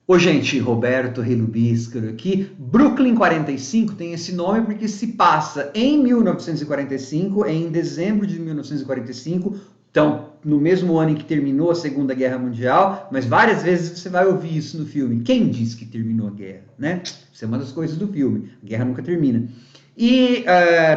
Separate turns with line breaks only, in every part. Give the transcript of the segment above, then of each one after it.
Ô, gente, Roberto Relubíscaro aqui. Brooklyn 45 tem esse nome porque se passa em 1945, em dezembro de 1945, então no mesmo ano em que terminou a Segunda Guerra Mundial, mas várias vezes você vai ouvir isso no filme. Quem diz que terminou a guerra, né? Isso é uma das coisas do filme. A guerra nunca termina. E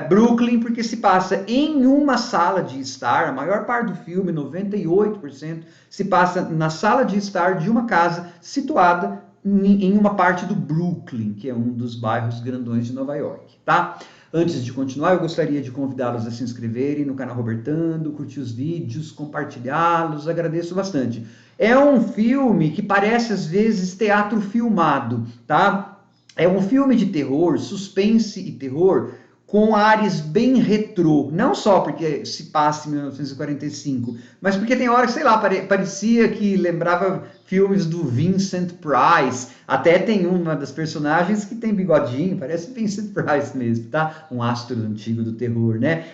Brooklyn, porque se passa em uma sala de estar, a maior parte do filme, 98%, se passa na sala de estar de uma casa situada em uma parte do Brooklyn, que é um dos bairros grandões de Nova York, tá? Antes de continuar, eu gostaria de convidá-los a se inscreverem no canal Robertando, curtir os vídeos, compartilhá-los, agradeço bastante. É um filme que parece às vezes teatro filmado, tá? É um filme de terror, suspense e terror, com ares bem retrô. Não só porque se passa em 1945, mas porque tem hora que, sei lá, parecia que lembrava filmes do Vincent Price. Até tem uma das personagens que tem bigodinho, parece Vincent Price mesmo, tá? Um astro antigo do terror, né?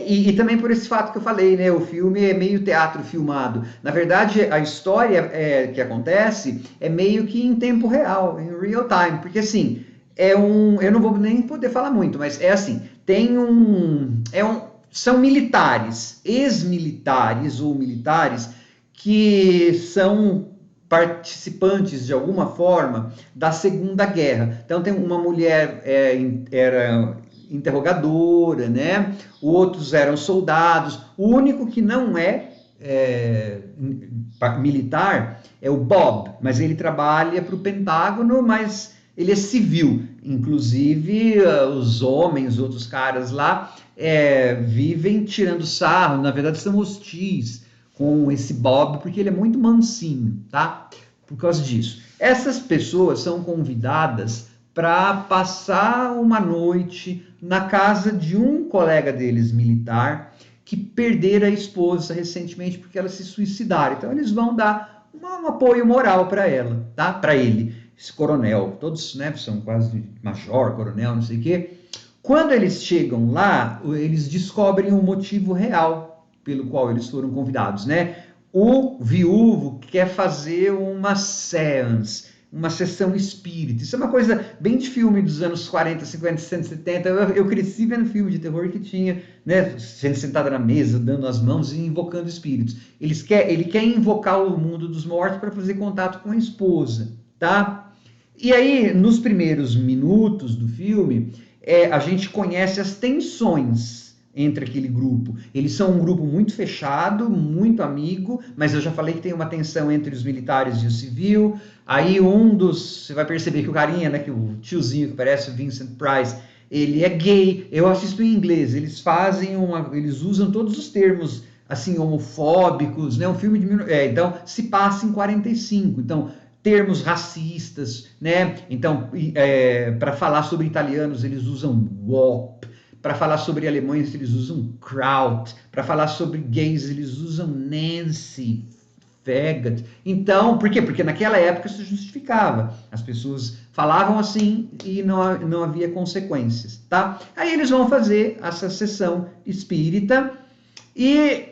E também por esse fato que eu falei, né? O filme é meio teatro filmado. Na verdade, a história que acontece é meio que em tempo real, em real time, porque assim, eu não vou nem poder falar muito, mas é assim, são militares, ex-militares ou militares que são participantes de alguma forma da Segunda Guerra. Então tem uma mulher era interrogadora, né? Outros eram soldados. O único que não é militar é o Bob, mas ele trabalha para o Pentágono, mas ele é civil. Inclusive, os homens, outros caras lá, vivem tirando sarro, na verdade são hostis com esse Bob, porque ele é muito mansinho, tá? Por causa disso. Essas pessoas são convidadas para passar uma noite na casa de um colega deles militar que perdera a esposa recentemente porque ela se suicidaram. Então eles vão dar um apoio moral para ela, tá? Para ele, esse coronel. Todos, né, são quase major, coronel, não sei o quê. Quando eles chegam lá, eles descobrem o motivo real pelo qual eles foram convidados, né? O viúvo quer fazer uma séance, uma sessão espírita. Isso é uma coisa bem de filme dos anos 40, 50, 60, 70. Eu cresci vendo filme de terror que tinha, né, gente sentada na mesa, dando as mãos e invocando espíritos. Ele quer invocar o mundo dos mortos para fazer contato com a esposa, tá? E aí, nos primeiros minutos do filme, a gente conhece as tensões entre aquele grupo. Eles são um grupo muito fechado, muito amigo, mas eu já falei que tem uma tensão entre os militares e o civil. Aí você vai perceber que o carinha, né, que o tiozinho que parece o Vincent Price, ele é gay. Eu assisto em inglês. Eles usam todos os termos assim homofóbicos, né? Um filme então se passa em 45. Então termos racistas, né? Então, para falar sobre italianos, eles usam WOP. Para falar sobre alemães, eles usam Kraut. Para falar sobre gays, eles usam Nancy, faggot. Então, por quê? Porque naquela época isso justificava. As pessoas falavam assim e não havia consequências, tá? Aí eles vão fazer essa sessão espírita e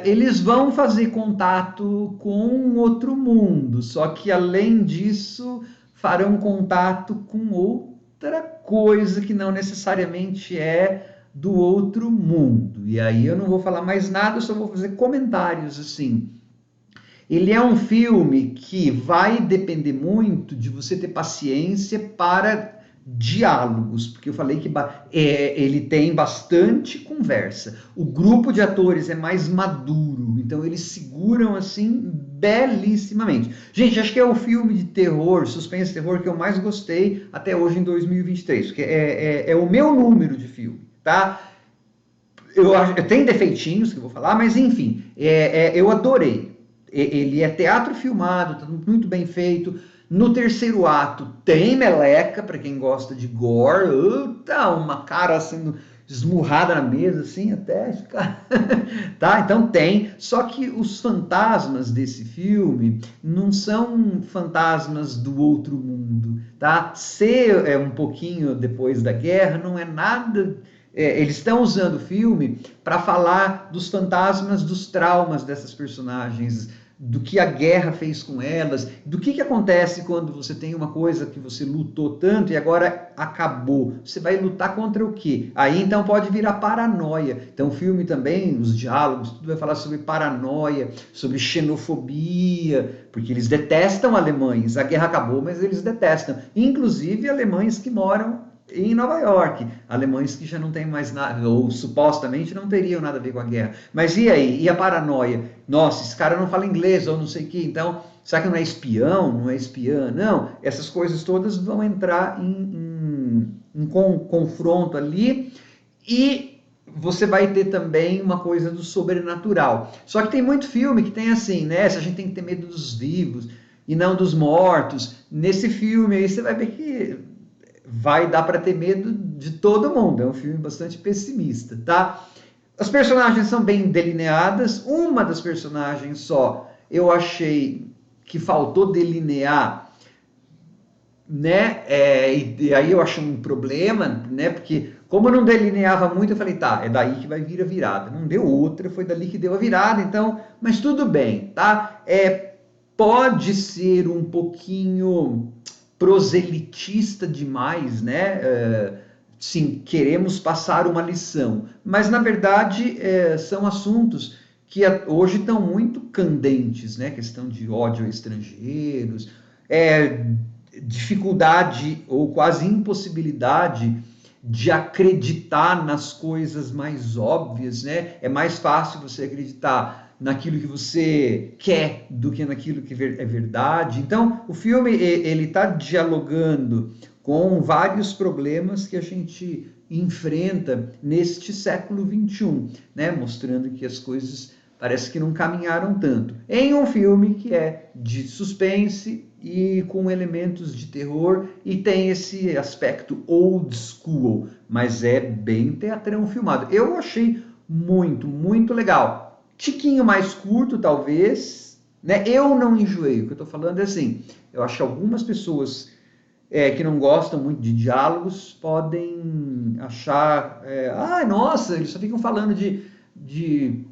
eles vão fazer contato com outro mundo, só que além disso farão contato com outra coisa que não necessariamente é do outro mundo. E aí eu não vou falar mais nada, eu só vou fazer comentários assim. Ele é um filme que vai depender muito de você ter paciência para diálogos, porque eu falei que ele tem bastante conversa. O grupo de atores é mais maduro, então eles seguram assim belíssimamente. Gente, acho que é o filme de terror, suspense terror que eu mais gostei até hoje em 2023, porque é o meu número de filme, tá? Eu tenho defeitinhos que eu vou falar, mas enfim, eu adorei. Ele é teatro filmado, tá muito bem feito. No terceiro ato tem meleca, para quem gosta de gore. Uma cara sendo esmurrada na mesa, assim, até ficar. Tá? Então tem. Só que os fantasmas desse filme não são fantasmas do outro mundo. Tá? Ser um pouquinho depois da guerra não é nada. Eles estão usando o filme para falar dos fantasmas, dos traumas dessas personagens do que a guerra fez com elas, do que acontece quando você tem uma coisa que você lutou tanto e agora acabou. Você vai lutar contra o quê? Aí então pode virar paranoia. Então o filme também, os diálogos, tudo vai falar sobre paranoia, sobre xenofobia, porque eles detestam alemães. A guerra acabou, mas eles detestam. Inclusive alemães que moram em Nova York, alemães que já não têm mais nada, ou supostamente não teriam nada a ver com a guerra. Mas e aí? E a paranoia? Nossa, esse cara não fala inglês, ou não sei o que, então, será que não é espião? Não é espiã? Não, essas coisas todas vão entrar em confronto ali, e você vai ter também uma coisa do sobrenatural. Só que tem muito filme que tem assim, né? Se a gente tem que ter medo dos vivos e não dos mortos. Nesse filme aí você vai ver que vai dar para ter medo de todo mundo. É um filme bastante pessimista, tá? As personagens são bem delineadas. Uma das personagens só, eu achei que faltou delinear, né? E aí eu achei um problema, né? Porque como eu não delineava muito, eu falei, tá, é daí que vai vir a virada. Não deu outra, foi dali que deu a virada, então, mas tudo bem, tá? Pode ser um pouquinho proselitista demais, né? Sim, queremos passar uma lição, mas na verdade são assuntos que hoje estão muito candentes, né? Questão de ódio a estrangeiros, dificuldade ou quase impossibilidade de acreditar nas coisas mais óbvias, né? É mais fácil você acreditar naquilo que você quer do que naquilo que é verdade. Então, o filme ele está dialogando com vários problemas que a gente enfrenta neste século XXI, né? Mostrando que as coisas parece que não caminharam tanto. Em um filme que é de suspense e com elementos de terror e tem esse aspecto old school, mas é bem teatrão filmado. Eu achei muito, muito legal. Tiquinho mais curto, talvez, né? Eu não enjoei. O que eu estou falando é assim, eu acho que algumas pessoas que não gostam muito de diálogos podem achar, nossa, eles só ficam falando de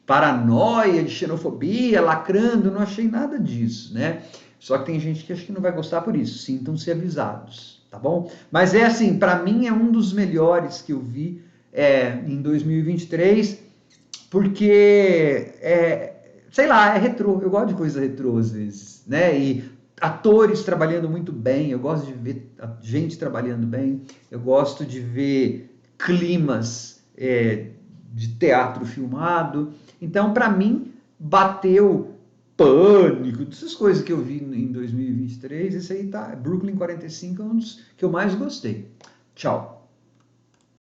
paranoia, de xenofobia, lacrando, não achei nada disso, né? Só que tem gente que acha que não vai gostar por isso, sintam-se avisados, tá bom? Mas é assim, para mim é um dos melhores que eu vi em 2023, porque sei lá, é retrô, eu gosto de coisa retrô às vezes, né? E atores trabalhando muito bem, eu gosto de ver gente trabalhando bem, eu gosto de ver climas de teatro filmado. Então, para mim, bateu Pânico, essas coisas que eu vi em 2023, esse aí tá, Brooklyn 45 é um dos que eu mais gostei. Tchau.